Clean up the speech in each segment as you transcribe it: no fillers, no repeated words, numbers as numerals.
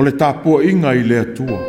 o le tāpua inga I le atua.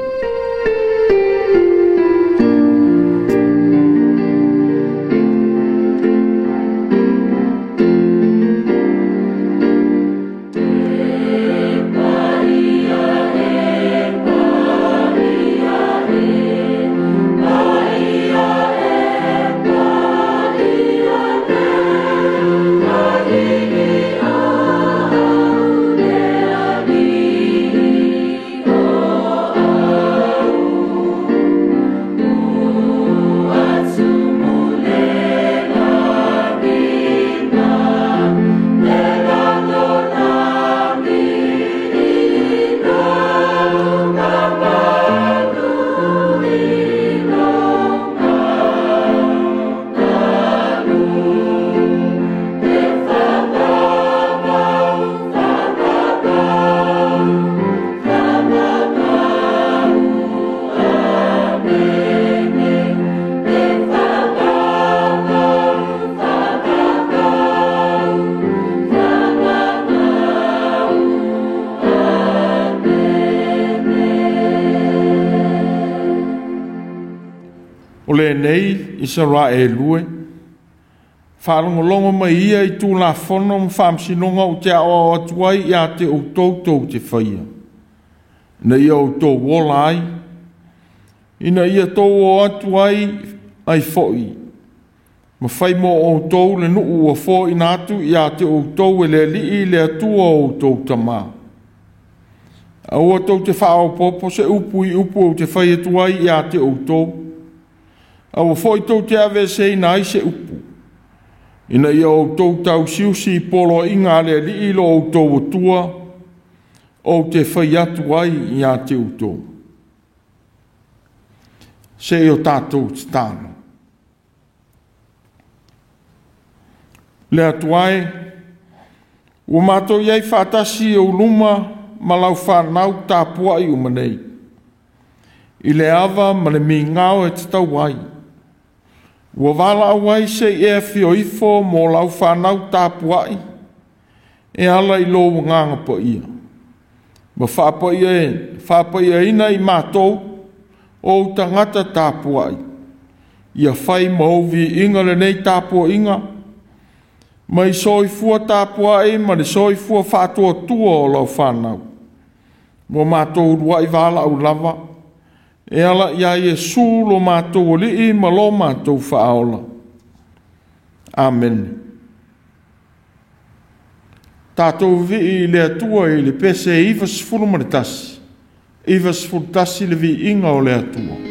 O le nei I sa ra e lue. Whaalongolongo mai ia I tū la whono mwhamsinonga o te awa atuai I a te o tautou te whaia. Na ia o tō wolai. Ina ia tō o atuai ai whoi. Ma whai mo o tō le nuu o who I nātu I a te o tō e le li le atua o tō tamā. A o tō te whao popo se upu I upu o te whai atuai I a te o tō. Awa foi tau te awe sei nai se upu. Ina ia o tau tau siusi polo inga le li ilo o tau tua o te whai atu ai I a te uto. Se o tātou te tāno. Le atu ai, ua mātou iai whātasi o luma ma lau whanau tāpua I umanei. I le awa ma le mi ngāo e te tau ai. Ua wala awai se e fio ifo mo lau whanau tāpuai. E ala I lo nganga pa ia. Ma whapa ia ina I mātou o tangata tāpuai. Ia whai mauvi inga le nei tāpua inga. Ma I soi fua tāpuai ma le soi fua whātua tua o lau whanau. Mo mātou ruai wala au lava. E ala ia Yesu lo mātou li I ma lo mātou whaola. Amen. Tātou vi I le atua I le pese iwa sifuru maritasi. Iwa sifuru tasi le vi inga o le atua.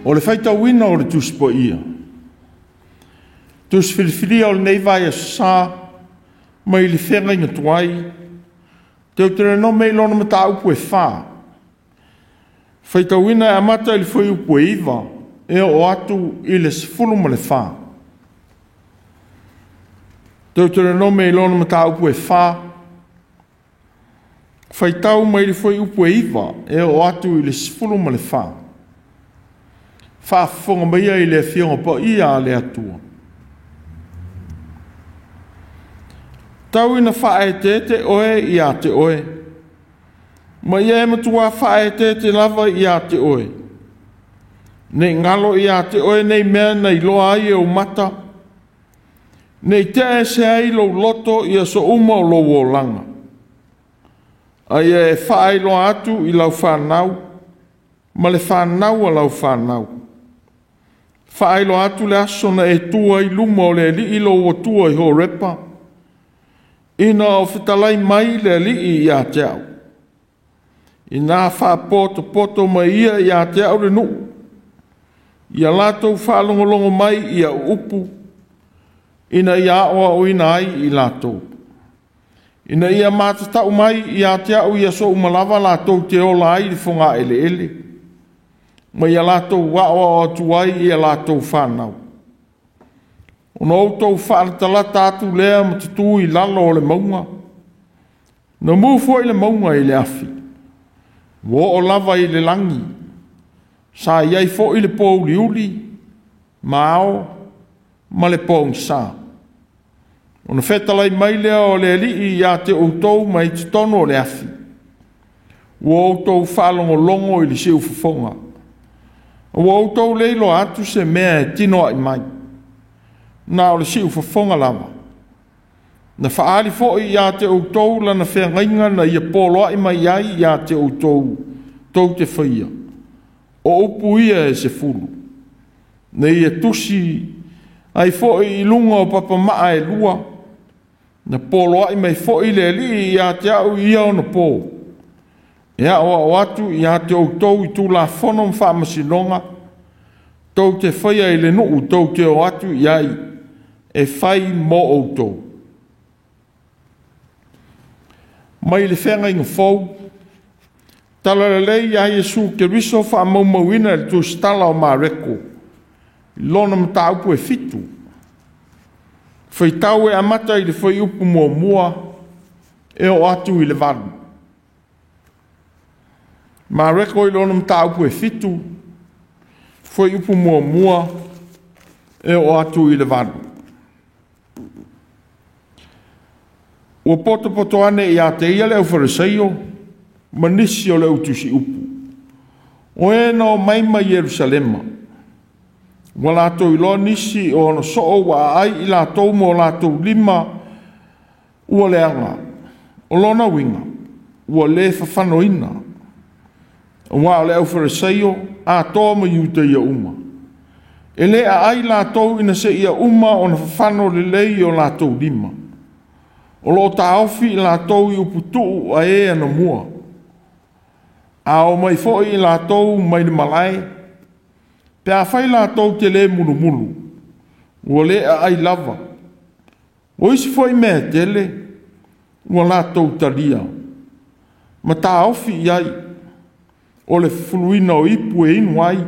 O le whaita wina o le tuspo ia. Tus whiriwhiria o le nei vai a sa, mai li whenga inga tuai, te o tere no mei lona mata upu e wha. Whaita wina e amata ili whai upu e iwa, e o atu i le sifulu ma le wha. Te o tere no mei lona mata upu e wha, whaitau mai li whai upu e iwa, e o atu i le sifulu ma le wha. Whaafonga mai ai le whionga pa ia le atua. Tau ina whae te oe i a te oe. Ma ia e matua whae te lava i a te oe. Nei ngalo i a te oe nei mea nei loa ai e o mata. Nei te e se ai lo loto i a so uma o lo o langa. Ai e whae loa atu i lau whanau. Ma le whanau a lau whanau. Whae lo atu le aso na e tua i luma o le li i lo o tua i ho repa. Ina o whitalai mai le li i a te au. Ina wha poto mai ia i a te au le nuu. Ia lātou whaalongolongo mai i a upu. Ina ia oa o ina ai i lātou. Ina ia mātatau mai i a te au i a so umalawa lātou te ola ai li whonga ele ele. Ma ia lātou wāoa o tuai i a lātou whanau. O no tau whaatala tātu lea ma tutu i lalo o le maunga. Na mūfo i le maunga i le afi. Wo o lava i le langi. Sa iai fo i le pōu liuli. Mao ma le pōu sa. O na whetalai mai lea o le li i a te outou mai te tono o le afi. Wo o tau whalongo longo i le siu fafonga. Wo o tau leilo atu se mea e tino ai mai. Na o le siu fafonga lava. Na whaari fo i a te outou la na whengainga na ia polo ai mai ai i a te outou tau te whaia. O upu ia e se fulu. Na ia tusi ai fo i lunga o papa maa e lua. Na polo ai mai fo i le li i a te au ia o na pō. Ia o atu i a te outou i tū la whono mwha masinonga. Tau te whaia i le nuu tau te o atu i ai. E whai mo outou. Mai le whenga inga whou. Tala le lei a Jesu ke riso wha maumauina le tu stala o mareko. Lona mta upu e fitu. Whai tau e amata i le whai upu mua mua. E o atu i le vanu. Mareko i lona mta upu e fitu. Whai upu mua mua. E o atu i le vanu. Ua poto ane i a te ia leo whareseio, manisi o leo tusi upu. O e no maima Jerusalema. Wa lātou i loa nisi o no soo wa ai i lātou mo lātou lima ua leanga. O lona winga, ua le whawhanoina. Wa leo whareseio, a toa ma iuta ia uma. E le a ai lātou ina se ia uma o na whawhano le lei o lātou lima. O lo ta ofi i lātou i uputu a e ana mua. A o mai fo i lātou mai ni malai. Pe a whai lātou te le mulu mulu. Ua le a ai lava. O isi fo i mea tele. Ua lātou talia. Ma ta ofi i ai. O le fuluina o ipu e inu ai.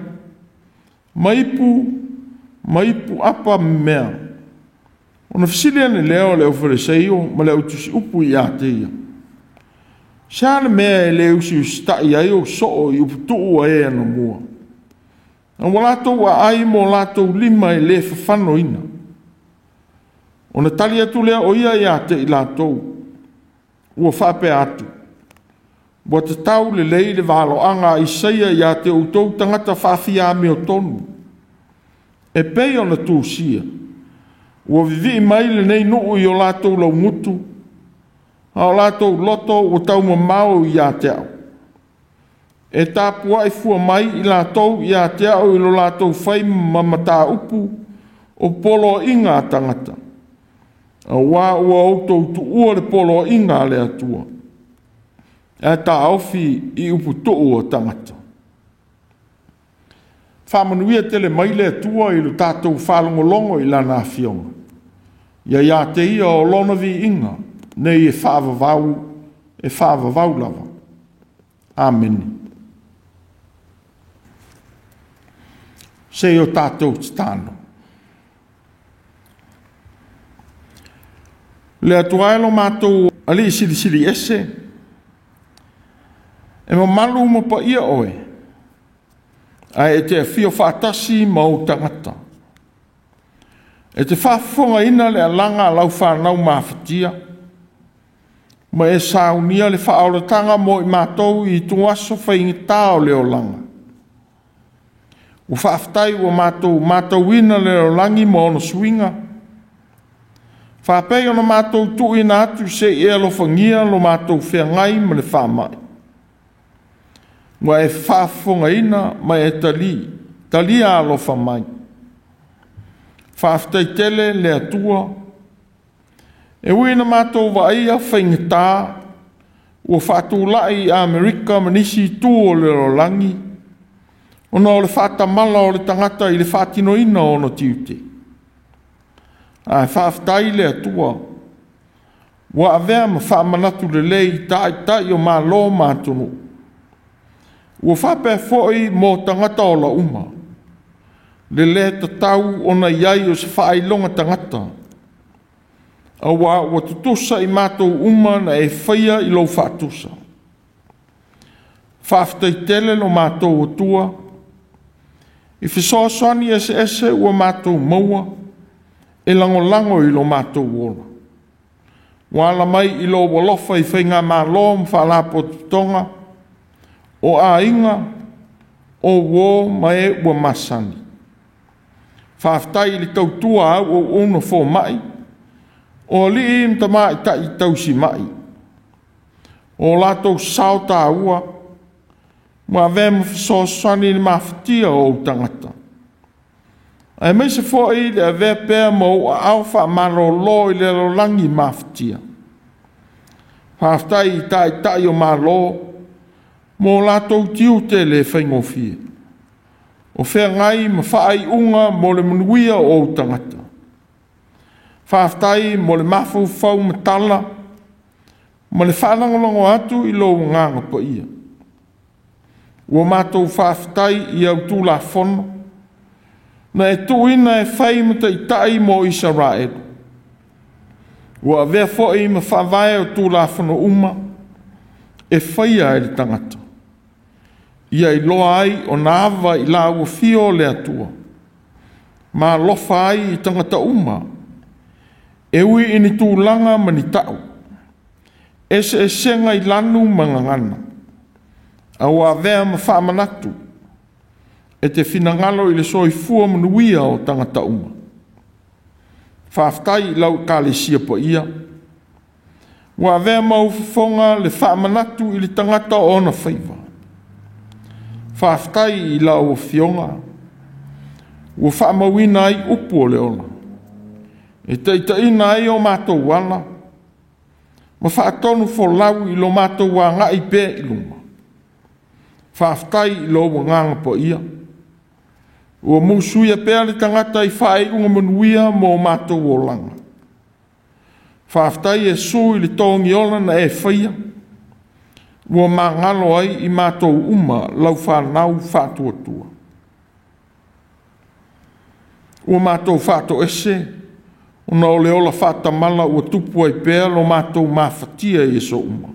Ma ipu apa mea. Ona fisili ane leo leo whareseio, ma leo tusi upu i a teia. Siane mea e leo si ustai ai o soo i upu tuu a e ana mua. Na walatou a ai mo latou lima e le whawhano ina. Ona tali atu lea o ia i a te i latou. Ua whape atu. Ua te tau le lei le walo anga i seia i a te utou tangata whawhia me o tonu. E pei ona tū sia. Ua vivi mai le nei nuu i o lātou lau ngutu. A o lātou loto o tau mamau i a te au. E tāpua i fua mai i lātou i a te au i lo lātou whai mamata upu o polo inga tangata. A wā ua outou tu ua le polo inga le atua. E tā awhi i upu tuu o tangata. whamanuia tele mai le tua i lo tātou whalongolongo i lana awhionga. Ia te ia o lona vi inga, nei e whaavavau lava. Amen. Se o tātou titano. Le atuaelo mātou ali sili ese, e malu mo pa ia oe, a e te fio whaatasi mau tangata. E te whaafonga ina le alanga lau whanau mawhatia, ma e saunia le whaoratanga mo i mātou i tuaso whaingita o le olanga. O whaaftai o mātou ina le olangi mo ono swinga, whapei ono mātou tuina atu se e alofangia lo mātou whiangai ma le whamai. Wa e whaafonga ina ma e tali alofa mai. Whaaftai tele le atua, e uina mātou wa ia whaingita o whaatulai a Amerika manisi tu o le rolangi, ona o le whaatamala o le tangata i le whaatinoina o no tiute. A whaaftai le atua, wa avea ma whaamanatu le lei tai o mā lo mātunu. Ua whape foi mō tangata o la uma. Le le tatau ona iai o se whailonga tangata. Awa ua tutusa i mātou uma na e whaia i lo whaatusa. Whaaftai tele lo mātou o tua. I whisoaswani ese ua mātou maua. E lango i lo mātou ola. Wala mai i lo walofa i whainga mā lo mwhalapo tutonga. O a inga, o wo mai ua masani. Whaaftai li tautua au o uno fō mai, o li im ta mai ta i tausi mai. O latou sauta ua, ma vema fisosani ni mawhatia o tangata. Ai mai se fō i le ave pēr mo a alfa maro lo i le rolangi mawhatia. Whaaftai i tai o malo, mō lātou tiu te le whaingofie. O whea ngai ma whaai unga mō le manuia o tangata. Whaaftai mō le mafu whau matala, ma le whanangalongo atu i lo nganga pa ia. Ua mātou whaaftai i au tū la whono, na e tuina e whai mata i tai mō Israel. Ua vea fōi ma whawai o tū la whono uma, e whaia e le tangata. Ia i loa ai o nāwa i la ua fio le atua. Ma lofa ai i tangata uma. E ui ini tūlanga mani tau. Ese e senga i lanu mangangana. Awa vea ma whaamanatu. E te whinangalo i le soi fua manuia o tangata uma. Whaaftai i lau kālesia po ia. Wa vea mau fonga le whaamanatu i le tangata o na whaiva. Whaaftai i lau o fionga. Ua whaamawina ai upu o le ona. E teitaina ai o mātou wala. Ma whaatonu fo lau i lo mātou wa ngai pē i lunga. Whaaftai i lo nganga po ia. Ua musuia pēr le tangata i whae unga manuia mō mātou o langa. Whaaftai e su i le tongi ola na e whaia. Ua mangalo ai i mātou uma lau whanau whātuatua. Ua mātou whāto ese, una o le ola whātamala ua tupu ai pēr lo mātou mawhatia i so uma.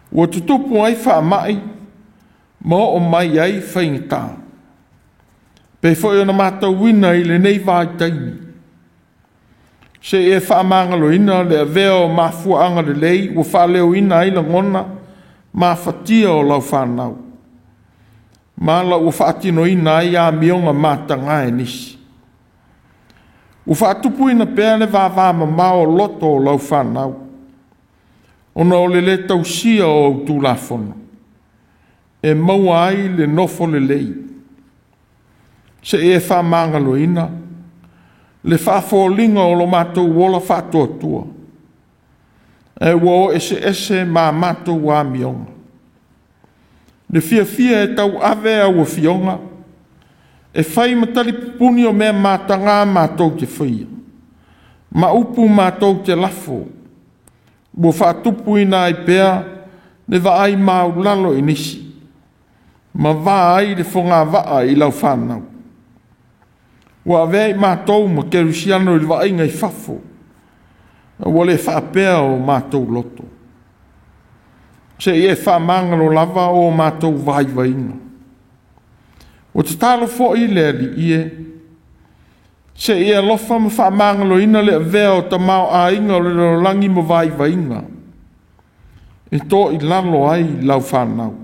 Ua tutupu ai whaamai, ma o mai ai whaingita. Pei whoi ona mātou wina i le nei vai taini. Se e whaamangalo ina le aveo mafua anga le lei, ua whaleo ina ila ngona, mawhatia o lau whanau. Mala ua whaatino ina ai a mionga mātanga e nisi. Ua whaatupu ina pēne vāvāma mao loto o lau whanau. Ona o le tausia o tūlafono. E maua ai le nofo le lei. Se e whaamangalo ina, le whaafolinga o lo mātou wola whaatoatua. E wo ese mā mātou wā mionga. Le fia e tau ave au fionga, E whai matali puni o mea mātanga mātou te whaia. Ma upu mātou te lafo. Bo whaatupu ina ai pēa, ne wa ai mau lalo inisi. Ma wā ai le whonga waa i lau whanau. Wa vei mātou ma kerusiano i wa inga i whafo. Wale whaapea o mātou loto. Se e whaamangalo lava o mātou vai vainga. O te talo fo i le li ie. Se e alofa ma whaamangalo ina le vea o ta mau a inga o le langi mo vai vainga. E tō i lalo ai lau whanau.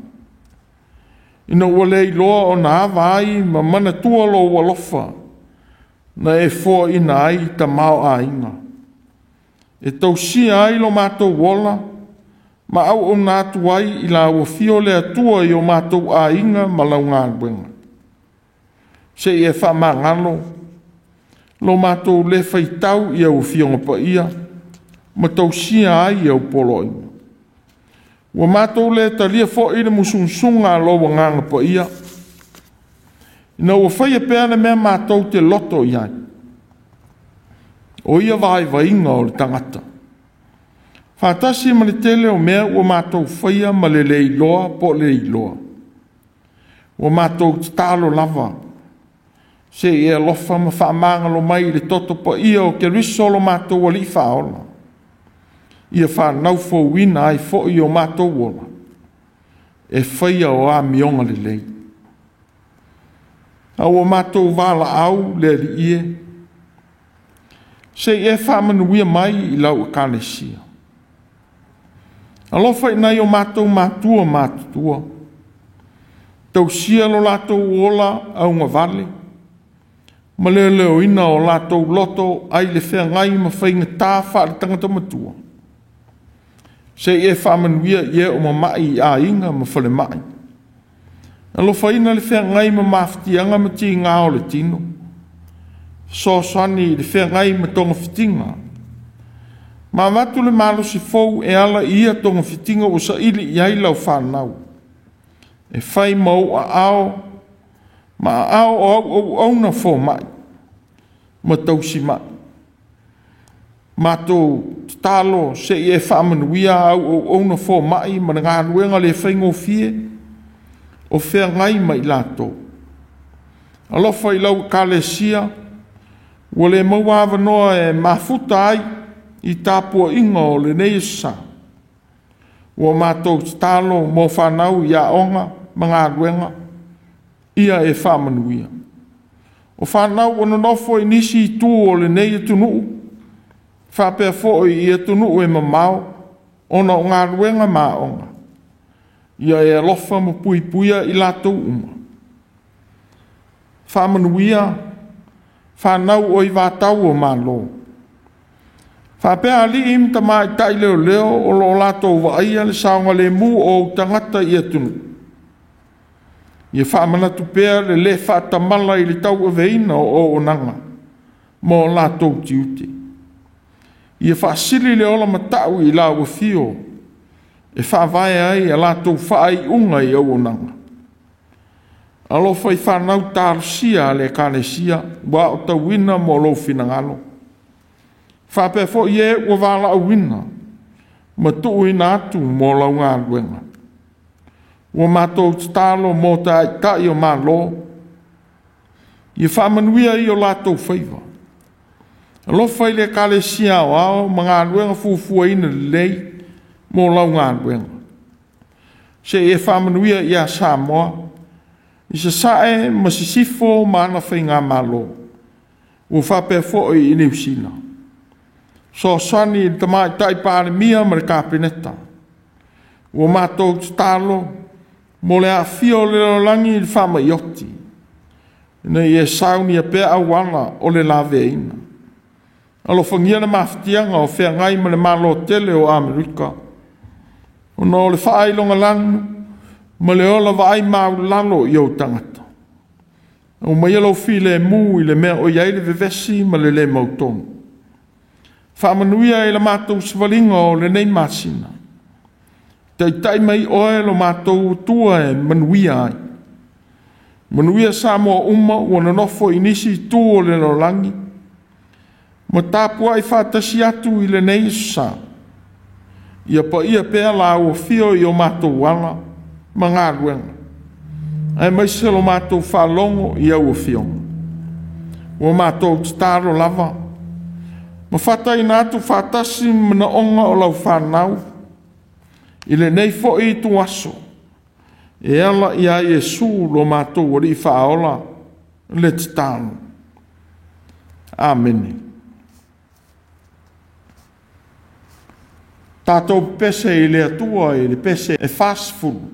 Ina wale i loa o na hawa ai ma mana tua lo walofa. Na e fo ina ai ta mau a inga. E tau si ai lo mātou wola. Ma au o nātu ai i la ua fio le atua i o mātou a inga ma lau ngā buenga. Se e whamangalo, lo mātou le whaitau i au whionga pa ia, ma tau sia ai i au polo inga. Wa mātou le talia fo i le musunsunga lo wa nganga pa ia. Ina ua whaia pēne mea mātou te loto i ai. O ia vai vainga o le tangata. Whātasi ma le tele o mea ua mātou whaia ma le leiloa po le leiloa. Ua mātou talo lava. Se e alofa ma whaamangalo mai le toto pa ia o ke risolo mātou wali whaola. Ia whanau fo wina ai fo i o mātou wola. E whaia o a mionga le lei. A o mātou wala au le li ie. Se e whamanuia mai i lau kanesia. Alofa i nai o mātou mātua mātua. Tau sia lo lātou ola au ngā vale. Ma leo leo ina o lātou loto ai le whea ngai ma whainga tā whaare tangata matua. Se e whamanuia ie o mamai a inga ma whale mai. Alofa ina le whea ngai ma mawhitianga ma ti ngā o le tino. So sani le whea ngai ma tonga whitinga. Ma watu le malo si fau e ala ia tonga whitinga o sa ili i ai lau whanau. E whai mau a ao, ma a ao au na fo mai. Ma tau si mai. Ma tō talo se e whamanuia au na fo mai, ma ngā ruenga le whaingo fie, o whea ngai mai lato. Alofa i lau kalesia, wale mauawa noa e mafuta ai, i tāpua inga o le neisa. Ua mātou talo mō whanau i a onga, mga ruenga, ia e whamanuia. O whanau o nofo i nisi i tū o le nei e tunuu, whapea fo i e tunuu e mamau, ona o ngā ruenga mā onga. Ia e alofa mo pui puia i lātou uma. Whamanuia, whanau o i vātau o mā lō. Whapea ali im ta mai tai leo leo o lo lātou wa aia le saonga le mu o tangata i atunu. Ia whamana tupea le le whaatamala i le tau aveina o onanga, mo lātou tiute. Ia whaasili le ola matau i la wafio, e whaavai ai a lātou whaai unga i o onanga. Alofa i whanau tārusia le kānesia, wa o tauina mo lo finangalo. Whapea fo i e ua wala au wina, ma tuu ina atu mō lau ngā ruenga. Ua mātou talo mō tai o mā lo, i whamanuia i o lātou whaiva. Alofa i le kalesia o ao, ma ngā ruenga fuafua ina lei mō lau ngā ruenga. Se e whamanuia i a Samoa, i se sae ma si sifo ma ana whai ngā mā lo. Ua whapea fo i New Zealand. So sani te mai tai pāre mia ma le kāpeneta. Ua mātou talo, mo le a fio le langi i whama ioti. Ina i e sauni a pēr awana o le lawe ina. Alo whangia na mawhitianga o whea ngai ma le malo tele o Amerika. O no le whaelonga langu, ma le ola vai mau lalo i au tangata. O mai alo fi le mu i le mea o iai le vevesi ma le mautonu. Whamanuia e la mātou swalinga o le nei māsina. Tai mai oe lo mātou tua e manuia ai. Manuia sa moa uma wana nofo inisi tu o le lolangi. Ma tāpua I whātasi atu I le nei sa. Ia pa ia pēr la o fio I o mātou wala, ma ngā ruenga. Ai mai se lo mātou whalongo I au o fio. O mātou taro lava. Ma whata I nātu whātasi mana onga o lau whanau. I le nei fo I tu aso. E ala I a Yesu lo mātou o ri whaola le titano. Amen. Tātou pese I le atua I le pese e whasfulu.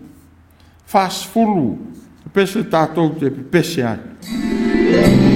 Whasfulu. Pese tātou te pese ai. Yeah.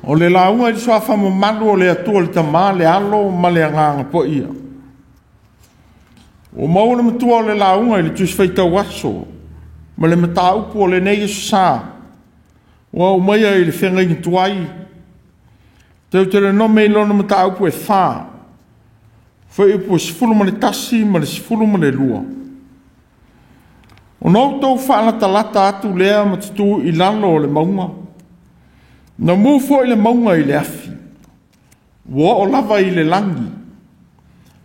O le launga i soafa mo malu o le atua le tamā le alo ma le anganga po ia. O maua le matua o le launga i le tuis feitau aso, ma le mata upu o le nei sā, wa o maia i le whenga i tuai. Teu te le no mei lona mata upu e whā, whai upu e sifuru ma le tasi ma le sifuru ma le lua. O nou tau whaana talata atu lea ma tutu i lalo o le maunga. Na mufo i le maunga i le afi. Wa o lava i le langi.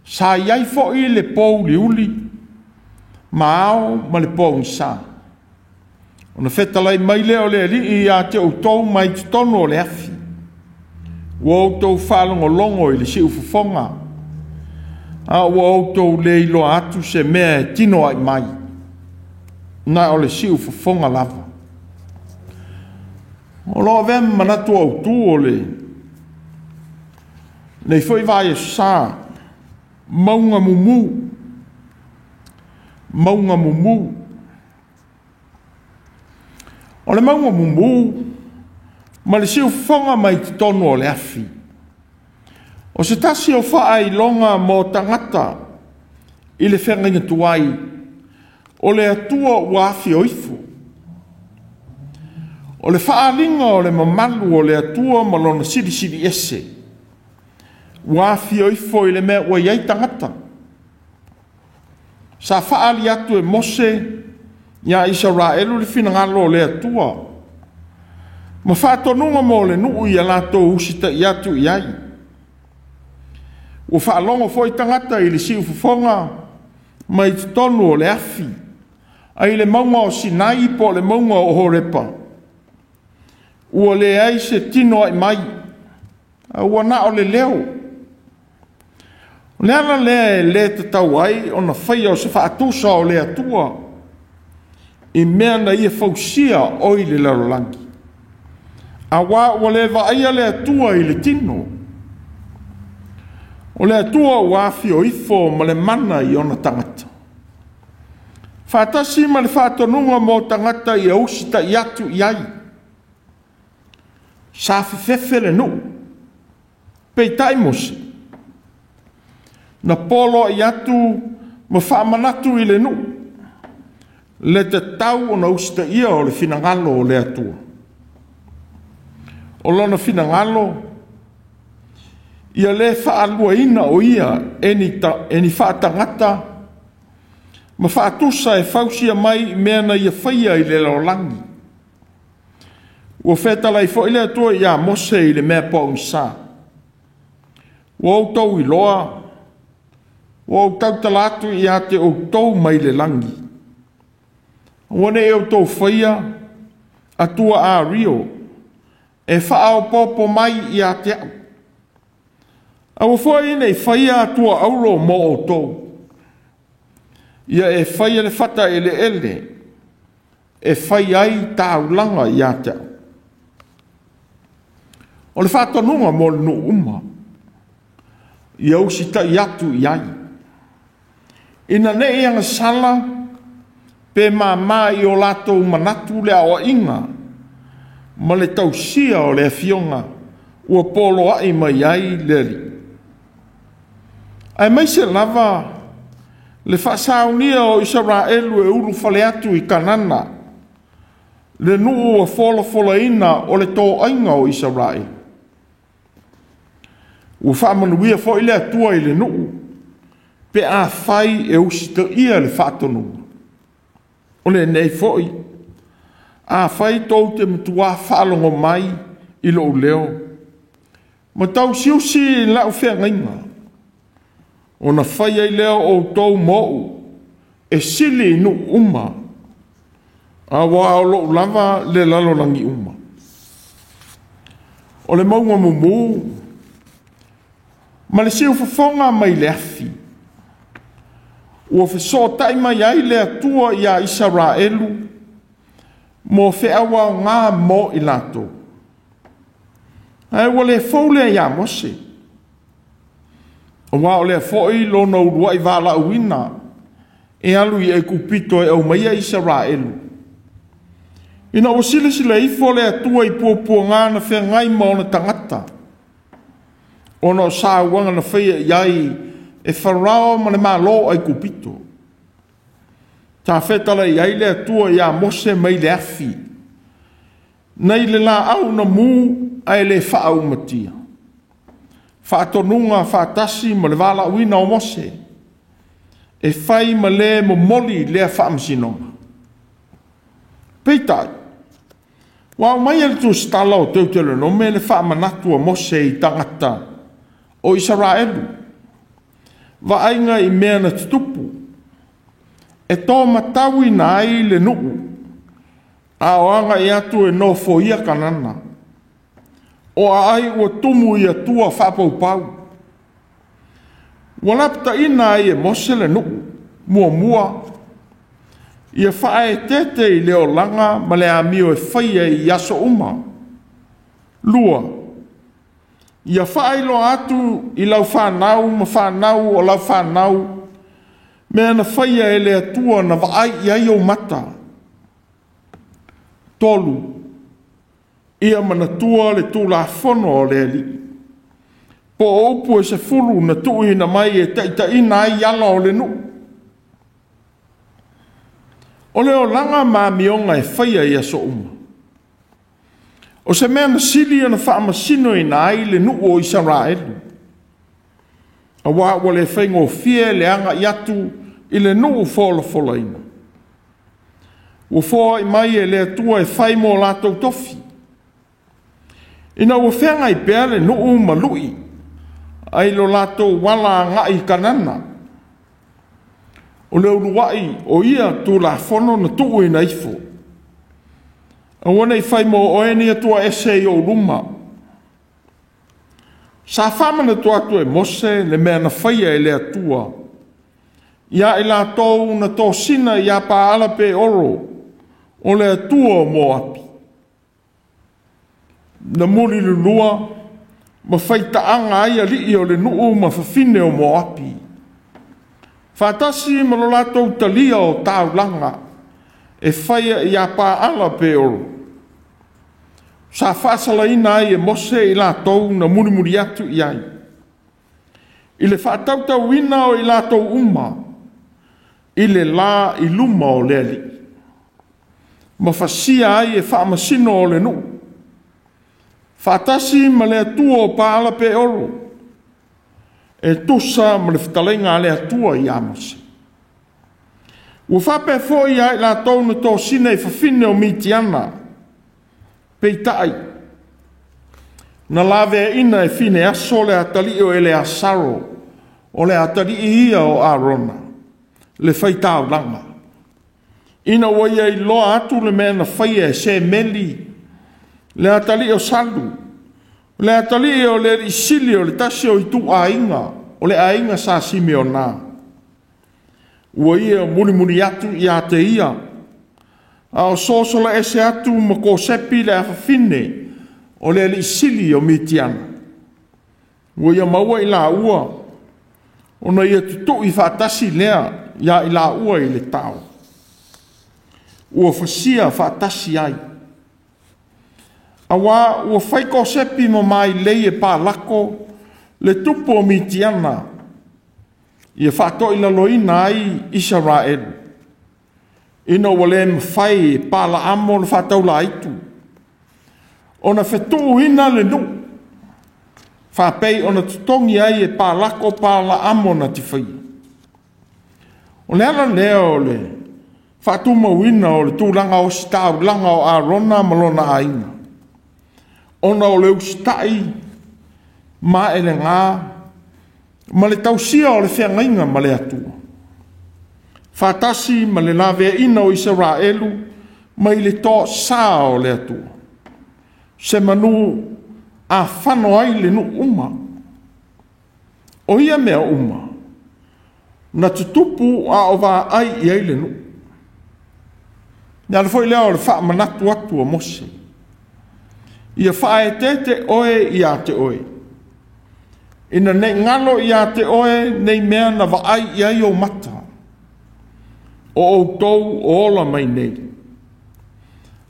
Sa iai fo i le pou li uli. Ma ao ma le pou sa. O na whetalai mai leo le ali i a te utou mai te tono o le afi. Wa o tau whalongo longo i le si ufufonga. A wa o tau le ilo atu se mea e tino ai mai. Na o le si ufufonga lava. O loa vem manatu au tu o le. Nei foi vai sa. Maunga mumu. Maunga mumu. O le maunga mumu. Ma le siu fonga mai te tonu o le afi. O se tasi o wha ai longa mo tangata. I le whenga tuai. O le atua ua afi oifu. O le whaalinga o le mamalu o le atua malona siri siri ese. Wafi o ifo i le mea ua iai tangata. Sa whaali atu e mose, ia isa ra elu le fina ngalo o le atua. Ma whaatonunga mo le nuu i alato usita i atu i ai. Ua whaalongo fo i tangata i le si ufufonga, ma i tonu o le afi. Ai le maunga o Sinai po le maunga o Horepa. Ua le ai se tino ai mai. Ua na o le leo. Le ana le te tau ai, o na whaia o se whaatusa o le atua. I mea na ia fausia o i le larolangi. A wā ua le vaia le atua i le tino. O le atua wafi o ifo ma le mana i ona tangata. Whaatasi ma le whaatonunga mo tangata i ausita i atu i ai. Sa fefele no. Peitai mose. Na polo i atu ma whaamanatu i le no. Le te tau o na usita ia o le finangalo o le atua. O lona finangalo ia le whaalua ina o ia eni whaatangata ma whaatusa e whausia mai mea na ia whaia i le laolangi. Ua whetala i fo i le atua ia mose i le mea pōng sa. Ua au tau i loa. Ua au tau talatu i a te au tau mai le langi. Ua ne e au tau whaia atua a rio. E whaao popo mai i a te au. Awa foi nei faia tua aulo mo o tou. Ia e faia le fata ele. E fai ai taulanga ia te. O le fata nunga mo le nu uma. Ia usita iatu iai. Ina ne ianga sala pe mama i o lato manatu le awa inga. Ma le tausia o le fionga ua polo ai mai ai leri. Ai mai se lava le whasaunia o Israelu e uru fale atu i kanana. Le nuu a fola ina o le tō ainga o Israel. Ua whamanuia fo i le atua i le nuu. Pe a whai e usita ia le whatonu. O le nei fo i. A whai tau te mutua whalongo mai i lo leo. Ma tau siusi la u whea ngainga. O na whai ai leo o tau mou. E sili nu uma. A wa o lo lava le lalo langi uma. O le maunga mumu. Ma le siu fafonga mai le afi. Ua feso tai mai ai le atua ia Israelu. Mo fe awa ngā mo i lato. Ai wale faule ia mose. O wa ole foi lo no rua i vala uina. E alu i e kupito e au mai Israelu. Ina o sile i fole atua i pua ngā na whea ngai mo na tangata. O no sa wanga na whea iai e wharao ma le malo ai kupito. Ta whetala i aile atua ia mose mai le afi. Nei le la au na mū ai le whaau matia. Whaatonunga whaatasi ma le wala uina o mose. E whai ma le mo moli lea whaamsinonga. Peitai. Wau mai ele tu stala o teutele no me le whaamanatu o mose i tangata o Israelu. Wa ainga i mea na tutupu. E tō matawi na ai le nuu. A oanga i atu e no fo ia kanana. O a ai ua tumu i atua whapau pau. Walapta ina ai e mose le nuu. Mua. Ia whae tete i leo langa ma le amio e whaia i aso uma. Lua. Ia whae lo atu i lau whanau ma whanau o lau whanau. Mea na whaia e le atua na waai i ai o mata. Tolu. Ia manatua le tūla whono o le li. Po opu e se furu na tui na mai e taita ina ai ala o le nu. O leo langa maa mionga e whaia i aso uma. O se mea na sili ana whaamasino ina ai le nu o Israelu. A wale whaingo fie le anga i atu i le nuu fola ina. Ua fōa i mai e le atua e whai mō lātou tofi. Ina ua whenga i pēr le nuu malui. Ai lo lātou wala ngai kanana. O leo ruai o ia tū la whono na tuu ina ifo. A wana i whai mō oeni atua ese i o ruma. Sa whamana tu atu e mose le mea na whaia e le atua. Ia i la tau na tō sina ia pa ala pe oro. O le atua mō api. Na muri lulua. Ma whaita anga ai a li o le nuu ma whawhine o mō api. Whatasi ma lo latou talia o tāu langa. E whaia ia pa ala pe oro. Sa whaasala ina ai e mose i latou na muri atu i ai. I le whaatautau ina o i latou uma. I le la i luma o le ali. Ma whasia ai e whaamasino o le nuu. Whatasi ma le atua o paala pe oro. E tusa ma le whatalenga le atua i amase. Ua whape foi ai la tau na tō sine i whawhine o mitiana. Peitai. Na lawe ina e fine aso le atali o ele asaro. O le atali ia o Arona. Le whaitau langa. Ina waia i loa atu le mea na whaia e se meli. Le atali o salu. Le atali o le isili o le tasi o itu ainga, o le ainga sa Simeona. Ua ia muni atu i a te ia. A o sosola ese atu ma ko sepi le awhawhine o le isili o mitiana. Ua ia maua i la ua. Ona ia tutu i whaatasi lea ia i la ua i le tau. Ua whasia whaatasi ai. Awa ua whaiko sepi ma mai leie pā lako le tupo o mitiana. Ia whaato i la loina ai Israel. Ina wale mwhai pāla amo le whaatau la itu. Ona whetu hina le nu. Whapei ona tutongi ai e pālako pāla amo na ti whai. O le ala leo le whaatu mawina o le tūlanga o sitau langa o Arona malona aina. Ona o le ustai ma ele ngā ma le tausia o le whengainga ma le atua. Whatasi ma le lawe ina o Israelu ma i le tō sā o le atua. Se manu a whano ai le nu uma. O ia mea uma. Na tutupu a o wā ai i ai le nu. Nā le foi leo le wha manatu atu o mose. Ia wha e te oe i a te oe. Ina ne ngalo i a te oe nei mea na wa ai i ai o mata. O outou o ola mai nei.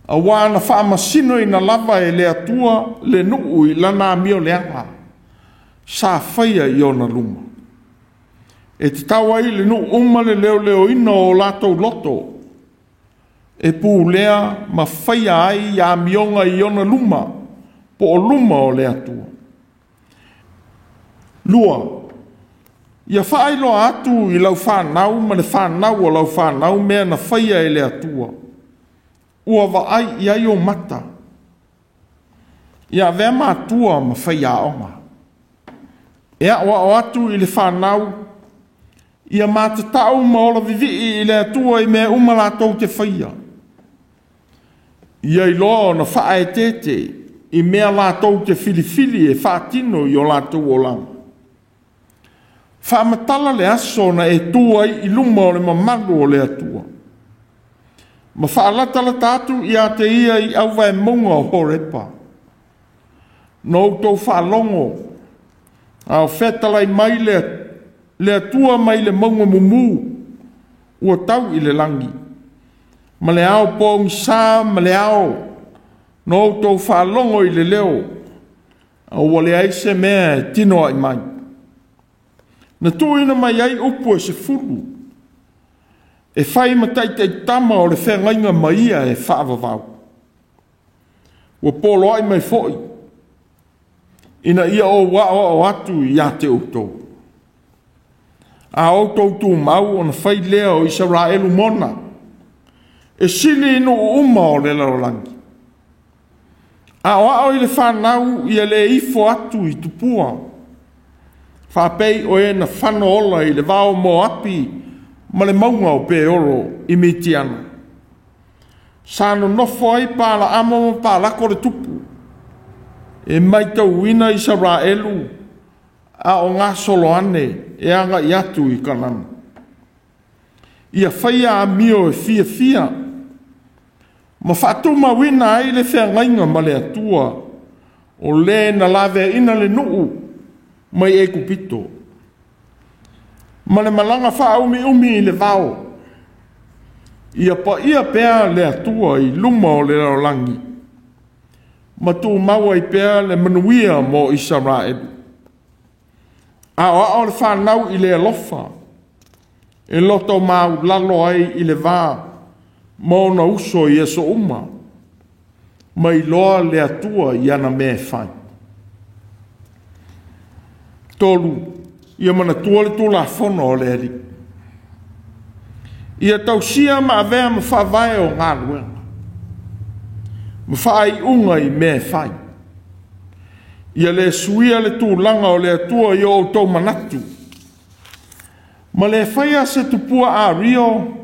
A wāna wha masino i na lava e le atua le nuu i lana mio leanga. Sa whaia i ona luma. E te tawa i le nuu uma le leo ino o latou loto. E pū lea ma whaia ai i a mionga i ona luma. Po o luma o le atua. Lua. Ia whaelo atu i lau whanau ma le whanau o lau whanau mea na whaia e le atua. Ua wa ai i ai o mata. Ia vea mātua ma whaia onga. Ea o atu i le whanau. Ia mātatau ma ola vivi i le atua i mea umalatou te whaia. Ia i loa na wha e tete i mea lātou te filifili e whaatino i o lātou o langa. Whaamatala le aso na e tua i luma o le mamaru o le atua. Ma whaalatala tātu i a te ia i au vai monga o horepa. No tau whaalongo. Au whetala i mai le atua mai le monga mumu. Ua tau i le langi. Ma le ao pōngi sā ma le ao. No tau whaalongo i le leo. Au wale aise mea tino ai mai. Na tuina mai ai upu e se furu. E whai matai te tama o le whengainga maia e whaavavau. Ua polo ai mai foi. Ina ia o wao o atu i a te utou. A outou tu mau o na whai lea o Israelu mona. E sili inu uma o le larolangi. A wao i le whanau i a le ifo atu i tupua. Whapei o e na whano ola i le wao mo api ma le maunga o pe oro i mitiana. Sāno nofo ai pāla amo ma pāla kore tupu. E mai tau wina i Israelu a o ngā solo ane e anga i atu i kanana. Ia whaia a mio e fia. Ma whaatuma wina ai le whengainga ma le atua o le na lawe ina le nuu mai e kupito. Ma le malanga wha umi i le vao. Ia pa ia pēa le atua i luma o le laolangi. Ma tu maua i pēa le manuia mo Israel. A o le whanau i le alofa. E loto mau lalo ai i le vā. Mo na uso i eso uma. Ma i loa le atua i ana me whai. Tolu, ia mana tua le tula whono o le eri. Ia tausia ma avea ma whawai o ngā luenga. Ma whai unga i me whai. Ia le suia le tūlanga o le atua i o tau manatu. Ma le whaia se tupua a rio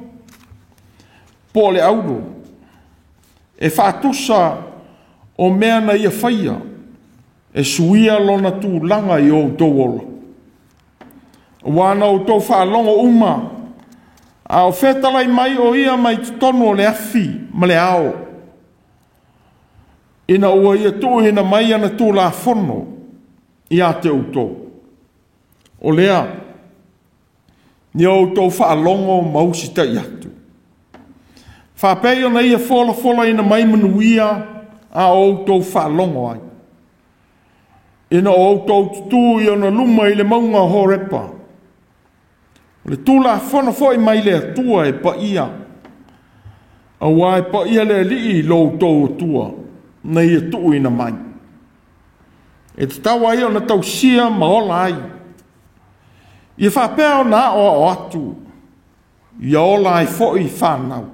po le auro. E whaatusa o mea na ia whaia. e suia lona tūlanga i o tō ola. Wana o tō whaalongo uma, a o whetalai mai o ia mai tonu o le afi, ma le ao. Ina ua ia tūhina mai ana tū la whono i a te uto. O lea, ni o tō whaalongo mausita i atu. Whapei ona ia whola ina mai manuia a o tō whaalongo ai. Ina o tō tutu i ona luma i le maunga horepa. O le tūla whono foi mai le atua e pa ia. A wai pa ia le li lo tō tua. Na ia tuu ina mai. E te tawa ia na tau sia maola ai. Ia whapea na o atu. Ia ola ai foi whanau.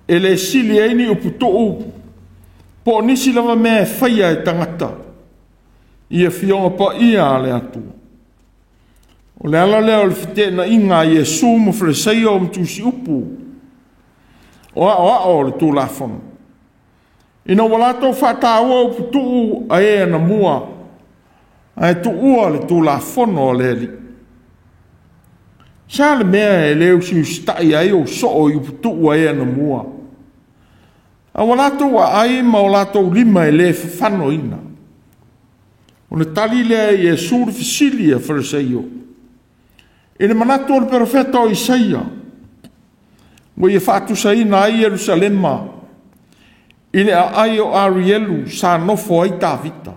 E le sili eini upu tuu. Po nisi lava mea whaia e tangata. Ia fionga pa ia le atu. O le ala leo le white na inga ia sumu whreseia o mtusi upu. O a le tū la whono. Ina walato whataua upu tuu a ea na mua. A e tu ua le tū la whono o le li. Sa le mea e leo si ustai ai o so o upu tuu a ea na mua. A walato wa ai ma walato lima e le whano ina. O le tali lea i e suri fisili e whareseio. Ina manato o le profeta o Isaia. Mo i e whatusa ina ai Jerusalema. Ile a ai o Arielu sa nofo ai Davita.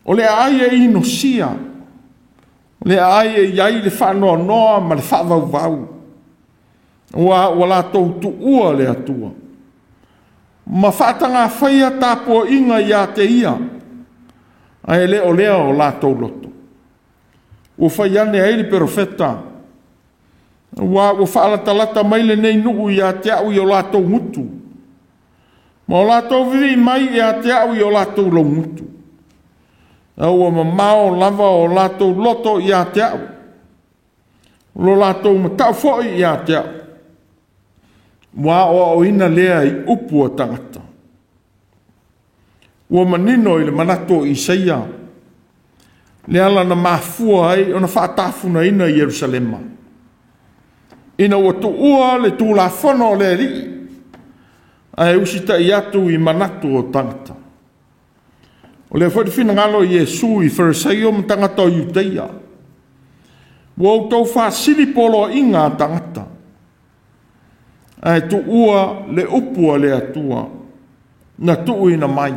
O le ai e inosia. O le ai e iai le whanoa noa ma le whavau vau. Wa la tau tu ua le atua. Ma whatanga whaia tāpua inga ia te ia. Ai le o lea o la tau loto. O whaiane ai le profeta. Wa whaalatalata maile nei nuu ia te au i o la tau mutu. Ma o lātou vivi mai e a te au i o lātou lau mutu. Aua ma mao lava o lātou loto i a te au. Lo lātou matau foi i a te au. Wa o ina lea i upu o tangata. Ua manino i le manato i Isaia. Le ala na mafua ai o na whaatafuna ina i Jerusalema. Ina ua tu ua le tū la whono le ri. Ai usita i atu i manatu o tangata. O le whai whina ngalo i Jesu i wharesaio ma tangata o Iuteia. Wau tau whaasili polo inga tangata. Ai tu ua le upua le atua. Na tuu ina mai.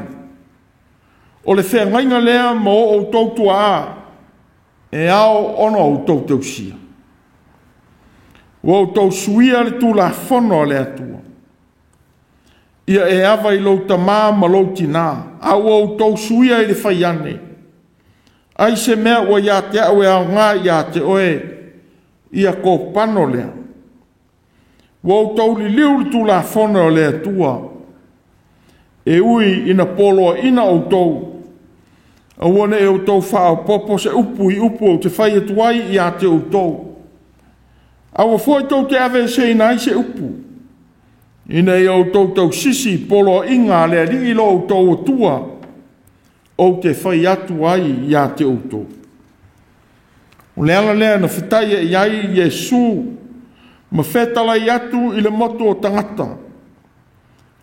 O le whea ngainga lea ma o tau tua a. E ao ono o tau tau sia. Wau tau suia le tu la whono le atua. Ia e awa i lau tamā ma lau tina. Au au tau suia i le whaiane. Ai se mea ua ia te au e au ngā ia te oe. Ia ko pano lea. Wau tau li liu li tu la whono lea tua. E ui ina polo ina au tau. A wane e au tau whao popo se upu i upu au te whai atuai ia te au tau. Awa foi tau te awe se ina i se upu. Ina i au tau sisi polo inga lea li ilo au tau tua. O te whai atu ai ia te uto. O leala lea na whitai e iai Jesu. Ma whetala i atu i le moto o tangata.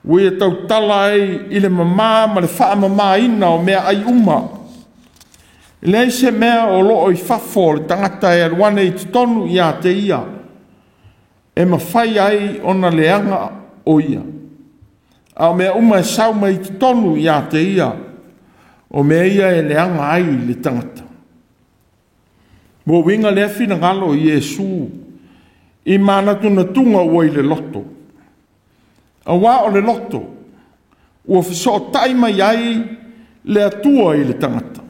Ui e tau tala ai i le mamā ma le wha mamā ina o mea ai uma. I lei se mea o loo i whafo le tangata e aruane i tonu ia te ia. E ma whai ai ona leanga o ia. A o mea uma e sauma i tonu ia te ia. O mea ia e leanga ai le tangata. Mo winga lea fina ngalo i Jesu. I manatu na tunga ua i le loto. A wā o le loto. Ua fiso taima iai le atua i le tangata.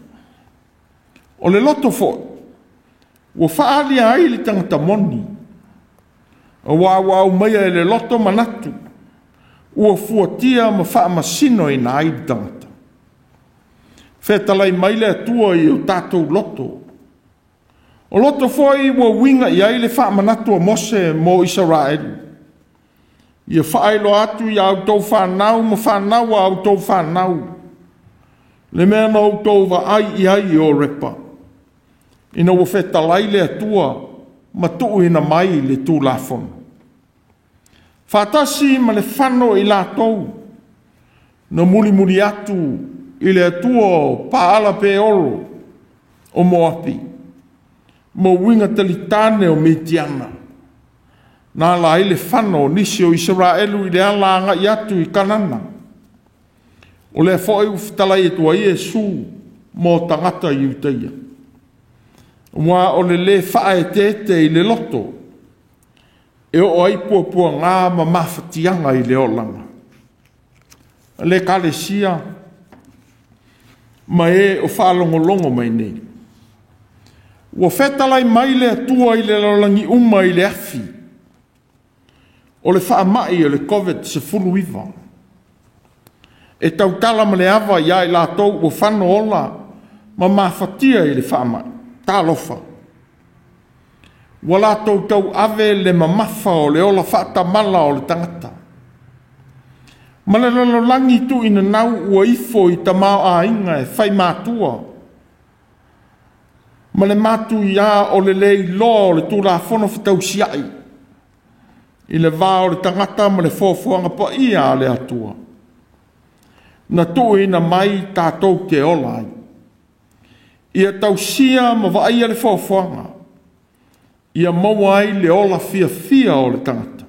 O le loto fo. Ua whaalia ai le tangata moni. A wā umaia e le loto manatu. Ua fuatia ma wha masino i na ai le tangata. Whetalai mai le atua i o tātou loto. O loto foi ua winga i ai le wha manatu a Mose mo Israeli. Ia whaelo atu i au tau whanau ma whanau au tau whanau. Le mea na outou wa ai o repa. Ina ua whetalai le atua ma tuu ina mai le tū lafona. Whatasi ma le whano i lātou na muli atu i le atua o paala pe oro o Moapi. Mo winga talitane o Midiana. Nā la i le whano nisi o Israelu i le alanga i atu i Kanana. O le fo i ufitalai e tua Iesu mo tangata i utaia. Wa o le whae te i le loto. E o ai pua ngā ma mawhatianga i le olanga. Le kalesia ma e o whalongolongo mai nei. Ua whetalai mai le atua i le lolangi uma i le afi. O le whaamai o le COVID se fulu iwa. E tau tala ma le awa ia i lātou o whano ola ma mawhatia i le whaamai. Tā lofa. Wa lātou tau ave le mamafa o le ola whaata mala o le tangata. Ma le lololangi tu ina nau ua ifo i tamau a inga e whai mātua. Ma le mātu ia o le lei loa o le tūra whono whatau siai. I le vā o le tangata ma le fōfuanga pa ia le atua. Na tu ina mai tātou ke ola ai. Ia tausia ma vaia le fōfuanga. Ia maua ai le ola fia o le tangata.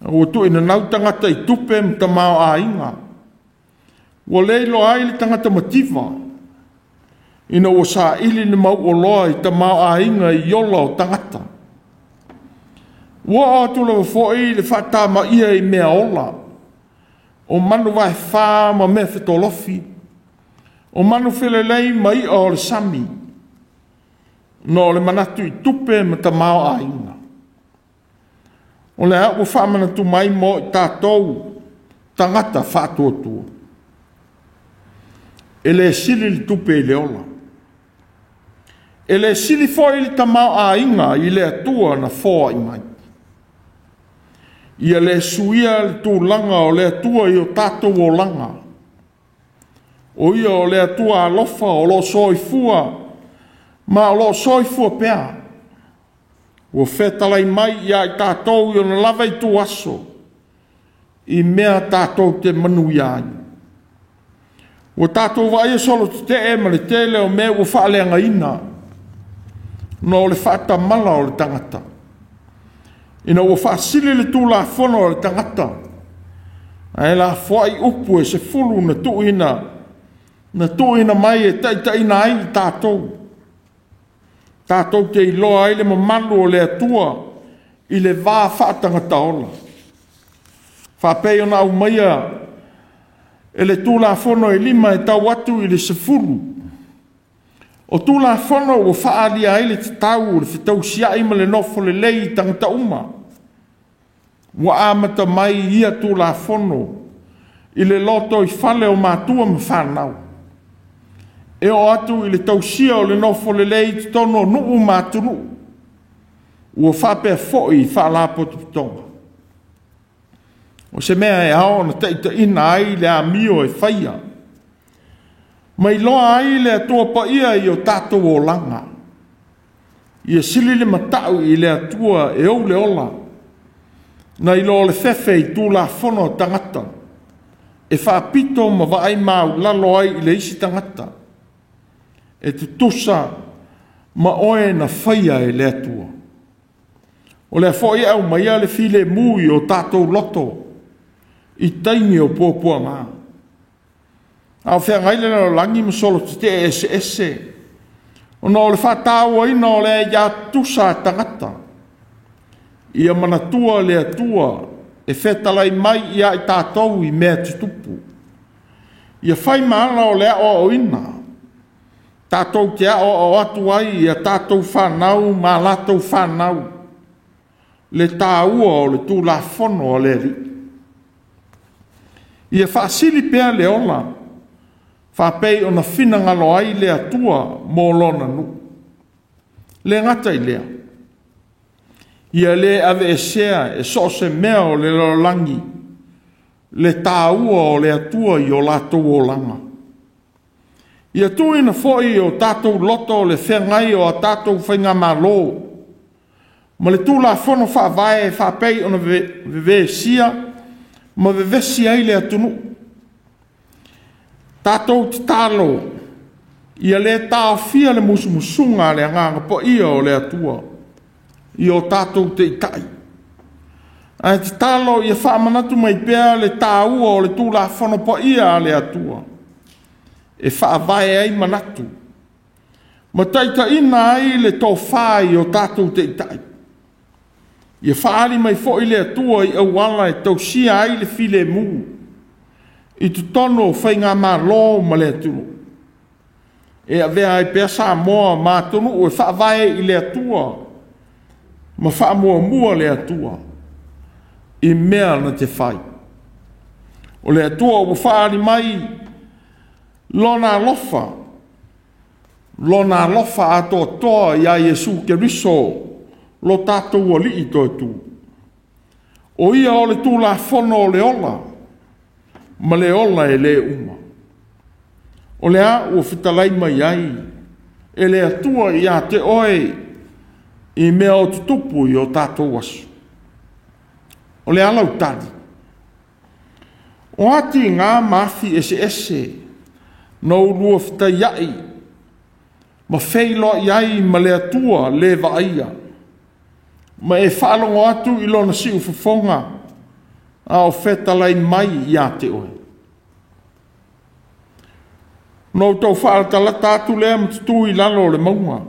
Ua tu ina nau tangata i tupe mta mao a inga. Ua leilo ai le tangata mativa. Ina ua sa ili ni mau o loa i ta mao a inga i yola o tangata. Ua atu la wafoi le whata ma ia i mea ola. O manu vai wha ma mea whetolofi. O manu whelelei ma i o le sami. No le manatu i tupe ma ta mao a inga. O le hau whamana tu mai mo i tātou tangata whātuatua. E le sili li tupe i le ola. E le sili foi li ta mao a inga i le atua na fōa i mai. Ia le suia le tūlanga o le atua i o tātou o langa. O ia o le atua alofa o lo soifua, ma o lo soifua pea. Ua whetalai mai ia i tātou i o na lava i tū aso, i mea tātou te manu iai. Ua tātou vai e solo te e ma le tele o mea ua whaaleanga ina, no le whaata mala o le tangata. Ina ua whaasili le tūla whono o le tangata. Ai la whai upu e se fulu na tuina mai e taitaina ai tātou. Tātou te iloa ai le mamalu o le atua i le vā whaatangata ola. Whapei ona au maia e le tūla whono e lima e tau atu i le se fulu. O tūla whono o whaalia ai le te tau o le whitau siai ma le nofo le lei tangata uma. Wa amata mai ia tūla whono i le loto i whale o mātua ma whanau. E o atu i le tausia o le nofo le lei te tono nuu māturu. Ua whapea foi i whaalapo te pitonga. O se mea e hao na teita ina ai le amio e whaia. Mai loa ai le atua pa ia i o tātou o langa. Ia sili le matau i le atua e au le ola. Na i lo le whewhe i tūla whono tangata. E whaapito ma waai mau lalo ai i le isi tangata. E te tusa ma oe na whaia e le atua. O le fwoi au mai le file mui o tātou loto. I taimi o pōpua ngā. Au whea ngaile na langi ma solo te ese. O no le whātāua ina o le ia tusa tangata. Ia manatua le atua e whetalai mai ia i tātou i mea tutupu. Ia whai maana o le o ina. Tātou te o atu ai ia tātou whanau ma lātou whanau. Le tāua o le tū la whono o le ri. Ia whaasili pēr le ola. Whapei o na whina ngalo ai le atua mō lona nu. Le ngata i lea. Ia le ave e sea e so se mea o le lolangi. Le tāua o le atua i o lātou o langa. Ia tuina foi o tātou loto le whengai o a tātou whainga malo. Ma le tūla whono whaavae e whapei ona veve sia, ma veve sia i le atunu. Tātou te tālo, ia le tāwhia le musumusunga le anganga po ia o le atua, i o tātou te itai. Ai te tālo ia whaamanatu mai pēr le tāua o le tūla whono po ia le atua. E whaavae ai manatu. Ma taita ina ai le tō whai o tātou te itai. Ia whaari mai fo i le atua i awala e tau sia ai le file mu. I tu tono whai ngā mā lō ma le atunu. E a vea ai pēr sā moa mā tonu o e whaavae i le atua. Ma wha mua le atua. I mea na te whai. O le atua o whaari mai lona lofa ato toa ia Yesu Keriso lo tātou o li i toi tū. O ia o le tū la whono o le ola, ma le ola e le uma. O le a ua whitalai mai ai, e le atua ia te oe i mea o tutupu i o tātou asu. O le alau tari. O ati ngā mafi ese, no lua fita iai, ma feilo iai ma le atua le vaia, ma e whaalongo atu i lona si ufafonga, a o fetalai mai ia te oe. No tau whaalatala tātu lea matutu i lalo le maunga,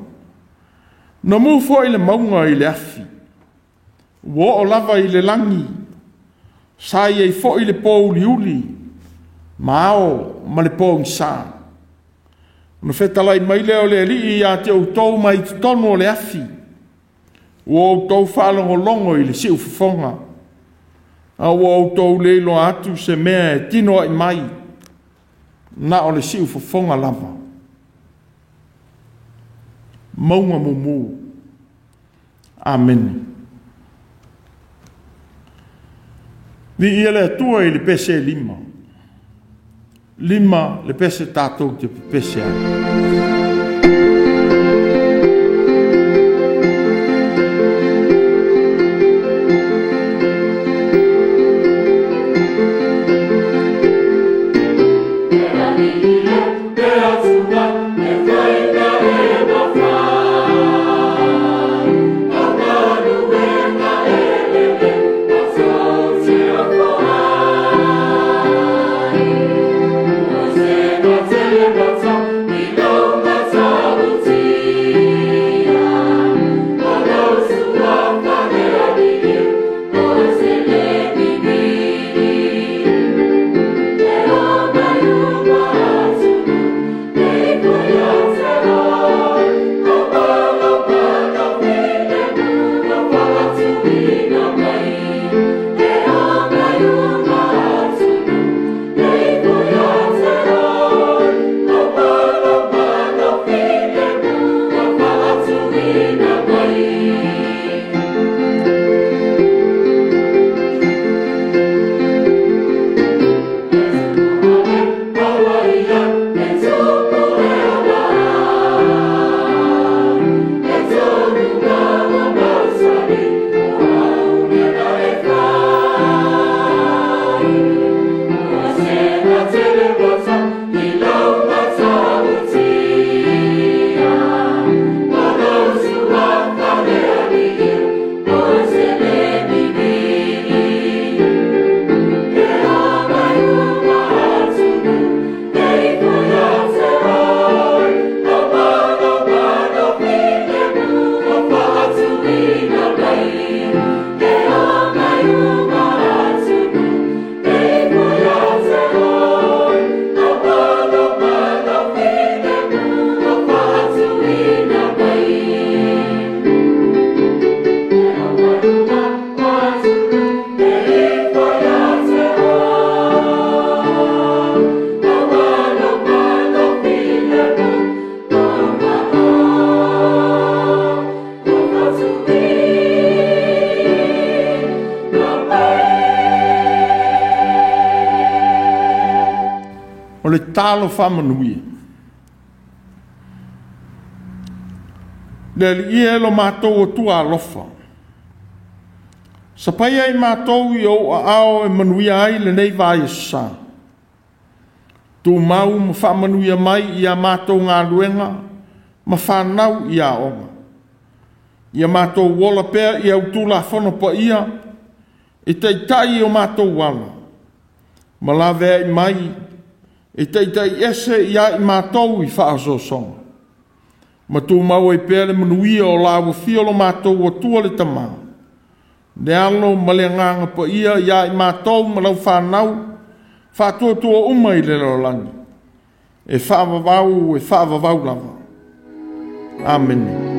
na mufo i le maunga i le afi, wo o lava i le langi, sai ei fo i le pō uli, mao ma le pōng sā. Una whetalai mai leo le li i a te outou mai te tono le afi. O outou whaalongo longo i le si ufafonga. A o outou leilo atu se mea e tino ai mai. Na o le si ufafonga lava. Maunga mumu. Amen. Ni ia le atua i le pese lima. Lima le pese tātou te pese ai. O le talo whamanuia. le li ia lo mātou o tua alofa. Sa pai ai mātou i o a ao e manuia ai le nei vai sa. Tu mau ma wha manuia mai i a mātou ngā luenga, ma whanau i a onga. I a mātou wola pēr i au tūla whono pa ia, e teitai o mātou wala. Ma la vea i mai, e teitai ese i a i mātou i whaaso songa. Ma tū mau e pēle manuia o lawa fiolo mātou o tua le tamau. Ne alo ma le nganga pa ia i a i mātou ma lau whanau, whātua tua umai le rolangi. E whaavavau lava. Amen.